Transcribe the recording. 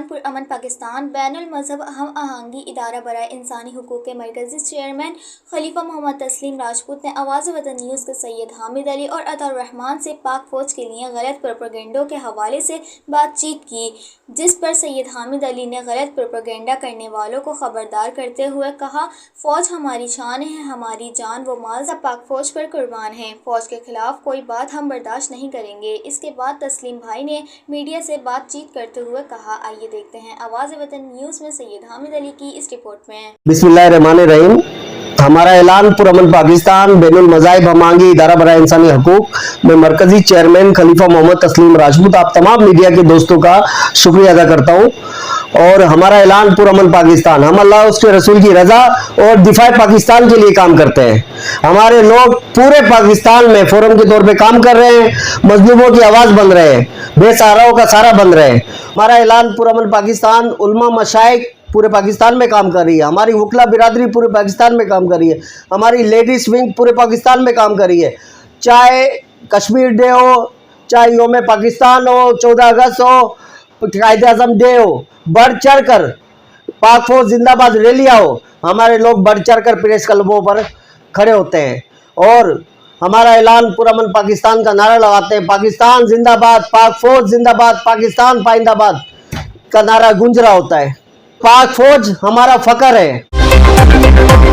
पुरअमन पाकिस्तान बैनुल मजहब हम आहंगी इदारा बराए इंसानी हुकूक के मरकजी चेयरमैन खलीफा मोहम्मद तस्लीम राजपूत ने आवाज़ वतन न्यूज़ के सैयद हामिद अली और अताउर रहमान से पाक फ़ौज के लिए गलत प्रोपेगेंडो के हवाले से बातचीत की, जिस पर सैयद हामिद अली ने गलत प्रोपेगेंडा करने वालों को खबरदार करते हुए कहा, फ़ौज हमारी शान है, हमारी जान व माल सब पाक फ़ौज पर कुर्बान है। फ़ौज के खिलाफ कोई बात हम बर्दाश्त नहीं करेंगे। इसके बाद तस्लीम भाई ने मीडिया से बातचीत करते हुए कहा, आइए देखते हैं आवाज़ वतन न्यूज़ में सैयद हामिद अली की इस रिपोर्ट में। बिस्मिल्लाहिर्रहमानिर्रहीम। हमारा ऐलान पुरअमन पाकिस्तान बैनुल मज़ाहिब हमांगी इदारा बराए इंसानी हकूक में मरकजी चेयरमैन खलीफा मोहम्मद तस्लीम राजपूत आप तमाम मीडिया के दोस्तों का शुक्रिया अदा करता हूँ। और हमारा ऐलान पुरअमन पाकिस्तान, हम अल्लाह उसके रसूल की रजा और दिफा पाकिस्तान के लिए काम करते हैं। हमारे लोग पूरे पाकिस्तान में फोरम के तौर पे काम कर रहे हैं, मजलूमों की आवाज बन रहे हैं, बेसहाराओं का सहारा बन रहे हैं। हमारा ऐलान पुरअमन पाकिस्तान उलमा मशाइख पूरे पाकिस्तान में काम कर रही है, हमारी वकला बिरादरी पूरे पाकिस्तान में काम कर रही है, हमारी लेडीज विंग पूरे पाकिस्तान में काम कर रही है। चाहे कश्मीर डे हो, चाहे योम पाकिस्तान हो, 14 अगस्त हो, कायदे आज़म डे हो, बढ़ चढ़ कर पाक फौज जिंदाबाद रैलियां हो, हमारे लोग बढ़ चढ़ कर प्रेस क्लबों पर खड़े होते हैं और हमारा ऐलान पुरअमन पाकिस्तान का नारा लगाते हैं। पाकिस्तान जिंदाबाद, पाक फौज जिंदाबाद, पाकिस्तान पाइंदाबाद का नारा गूंज रहा होता है। पाक फौज हमारा फकर है।